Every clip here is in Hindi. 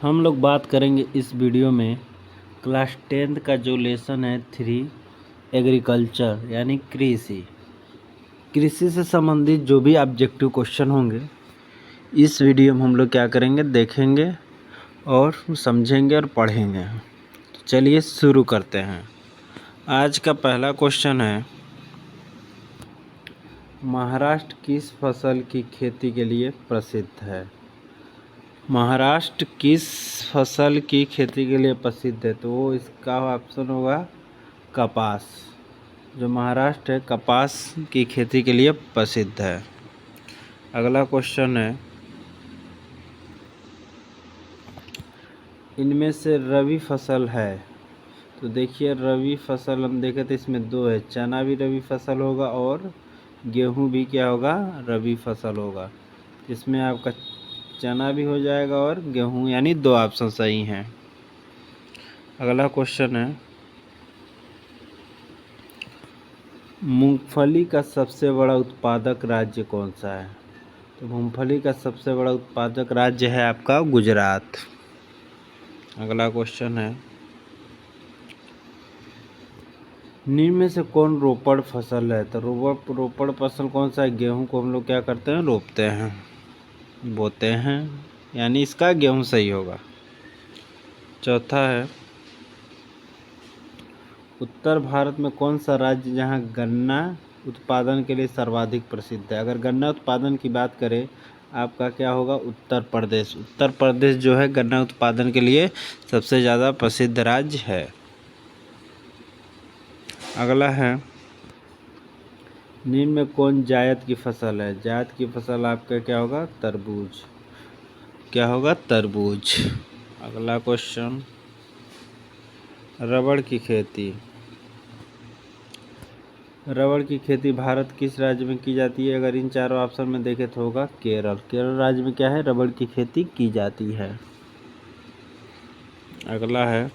हम लोग बात करेंगे इस वीडियो में क्लास 10th का जो लेसन है 3 एग्रीकल्चर यानी कृषि से संबंधित जो भी ऑब्जेक्टिव क्वेश्चन होंगे इस वीडियो में हम लोग क्या करेंगे देखेंगे और समझेंगे और पढ़ेंगे। तो चलिए शुरू करते हैं। आज का पहला क्वेश्चन है, महाराष्ट्र किस फसल की खेती के लिए प्रसिद्ध है? महाराष्ट्र किस फसल की खेती के लिए प्रसिद्ध है? तो वो इसका ऑप्शन होगा कपास। जो महाराष्ट्र है कपास की खेती के लिए प्रसिद्ध है। अगला क्वेश्चन है, इनमें से रबी फसल है? तो देखिए रबी फसल हम देखें तो इसमें दो है, चना भी रबी फसल होगा और गेहूं भी क्या होगा, रबी फसल होगा। इसमें आपका चना भी हो जाएगा और गेहूं, यानी दो ऑप्शन सही हैं। अगला क्वेश्चन है, मूंगफली का सबसे बड़ा उत्पादक राज्य कौन सा है? तो मूंगफली का सबसे बड़ा उत्पादक राज्य है आपका गुजरात। अगला क्वेश्चन है, निम्न में से कौन रोपड़ फसल है? तो रोपड़ फसल कौन सा है? गेहूं को हम लोग क्या करते हैं, रोपते हैं, बोते हैं, यानी इसका गेहूं सही होगा। चौथा है, उत्तर भारत में कौन सा राज्य जहां गन्ना उत्पादन के लिए सर्वाधिक प्रसिद्ध है? अगर गन्ना उत्पादन की बात करें आपका क्या होगा, उत्तर प्रदेश। उत्तर प्रदेश जो है गन्ना उत्पादन के लिए सबसे ज़्यादा प्रसिद्ध राज्य है। अगला है, निम्न में कौन जायद की फसल है? जायद की फसल आपका क्या होगा, तरबूज। क्या होगा, तरबूज। अगला क्वेश्चन, रबड़ की खेती। रबड़ की खेती भारत किस राज्य में की जाती है? अगर इन चारों ऑप्शन में देखें तो होगा केरल। केरल राज्य में क्या है, रबड़ की खेती की जाती है। अगला है,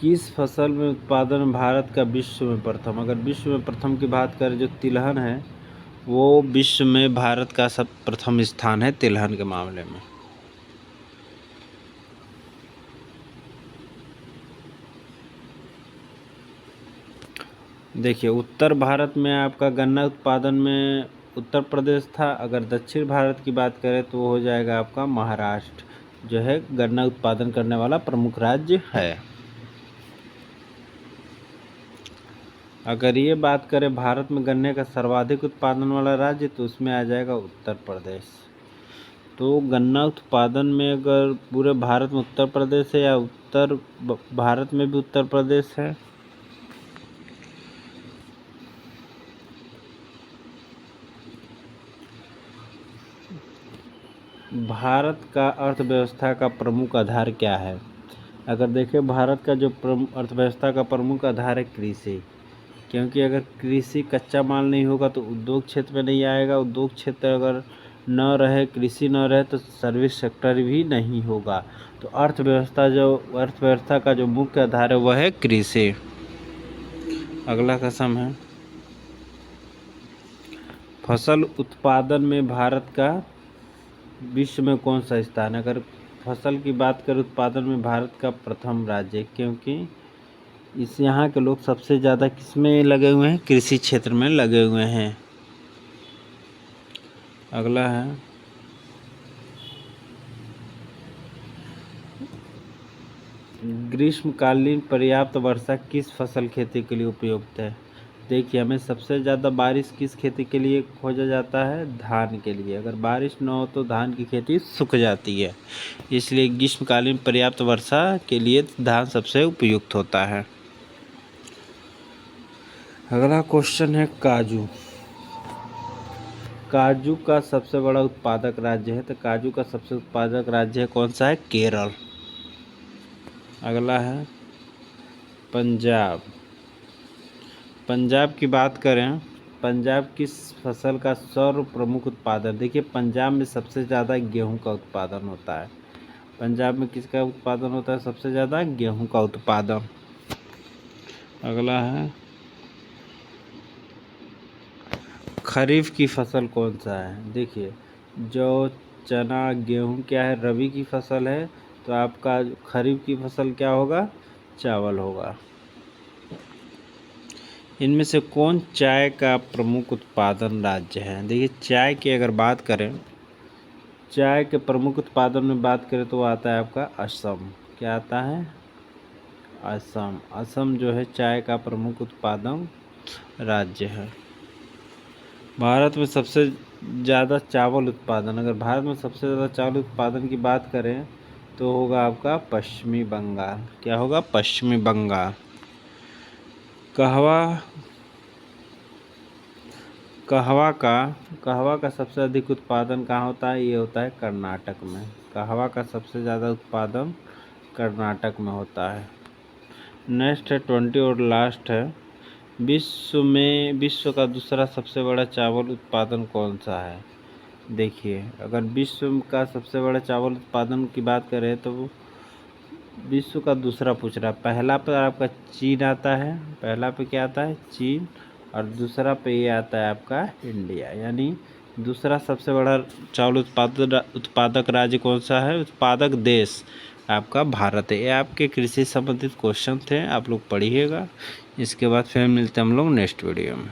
किस फसल में उत्पादन भारत का विश्व में प्रथम? अगर विश्व में प्रथम की बात करें जो तिलहन है वो विश्व में भारत का सब प्रथम स्थान है तिलहन के मामले में। देखिए उत्तर भारत में आपका गन्ना उत्पादन में उत्तर प्रदेश था। अगर दक्षिण भारत की बात करें तो वो हो जाएगा आपका महाराष्ट्र, जो है गन्ना उत्पादन करने वाला प्रमुख राज्य है। अगर ये बात करें भारत में गन्ने का सर्वाधिक उत्पादन वाला राज्य तो उसमें आ जाएगा उत्तर प्रदेश। तो गन्ना उत्पादन में अगर पूरे भारत में उत्तर प्रदेश है या उत्तर भारत में भी उत्तर प्रदेश है? भारत का अर्थव्यवस्था का प्रमुख आधार क्या है? अगर देखें भारत का जो अर्थव्यवस्था का प्रमुख आधार है कृषि, क्योंकि अगर कृषि कच्चा माल नहीं होगा तो उद्योग क्षेत्र में नहीं आएगा। उद्योग क्षेत्र अगर न रहे, कृषि न रहे तो सर्विस सेक्टर भी नहीं होगा। तो अर्थव्यवस्था का जो मुख्य आधार है वह है कृषि। अगला क्वेश्चन है, फसल उत्पादन में भारत का विश्व में कौन सा स्थान है? अगर फसल की बात करें उत्पादन में भारत का प्रथम राज्य, क्योंकि इस यहाँ के लोग सबसे ज़्यादा किस में लगे हुए हैं, कृषि क्षेत्र में लगे हुए हैं। अगला है, ग्रीष्मकालीन पर्याप्त वर्षा किस फसल खेती के लिए उपयुक्त है? देखिए हमें सबसे ज़्यादा बारिश किस खेती के लिए खोजा जाता है, धान के लिए। अगर बारिश न हो तो धान की खेती सूख जाती है, इसलिए ग्रीष्मकालीन पर्याप्त वर्षा के लिए धान सबसे उपयुक्त होता है। अगला क्वेश्चन है, काजू। काजू का सबसे बड़ा उत्पादक राज्य है, तो काजू का सबसे उत्पादक राज्य है कौन सा है, केरल। अगला है पंजाब। पंजाब की बात करें, पंजाब किस फसल का सर्व प्रमुख उत्पादन? देखिए पंजाब में सबसे ज़्यादा गेहूं का उत्पादन होता है। पंजाब में किसका उत्पादन होता है सबसे ज़्यादा, गेहूं का उत्पादन। अगला है, खरीफ की फसल कौन सा है? देखिए जो चना गेहूँ क्या है, रबी की फसल है, तो आपका खरीफ की फसल क्या होगा, चावल होगा। इनमें से कौन चाय का प्रमुख उत्पादन राज्य है? देखिए चाय की अगर बात करें, चाय के प्रमुख उत्पादन में बात करें तो आता है आपका असम। क्या आता है, असम। असम जो है चाय का प्रमुख उत्पादन राज्य है। भारत में सबसे ज़्यादा चावल उत्पादन, अगर भारत में सबसे ज़्यादा चावल उत्पादन की बात करें तो होगा आपका पश्चिमी बंगाल। क्या होगा, पश्चिमी बंगाल। कहवा का सबसे अधिक उत्पादन कहाँ होता है, ये होता है कर्नाटक में। कहवा का सबसे ज़्यादा उत्पादन कर्नाटक में होता है। नेक्स्ट है 20 और लास्ट है, विश्व का दूसरा सबसे बड़ा चावल उत्पादन कौन सा है? देखिए अगर विश्व का सबसे बड़ा चावल उत्पादन की बात करें तो विश्व का दूसरा पूछ रहा है। पहला पर आपका चीन आता है, पहला पे क्या आता है, चीन, और दूसरा पे ये आता है आपका इंडिया। यानी दूसरा सबसे बड़ा चावल उत्पादक राज्य कौन सा है, उत्पादक देश आपका भारत है। ये आपके कृषि संबंधित क्वेश्चन थे, आप लोग पढ़िएगा। इसके बाद फिर मिलते हैं हम लोग नेक्स्ट वीडियो में।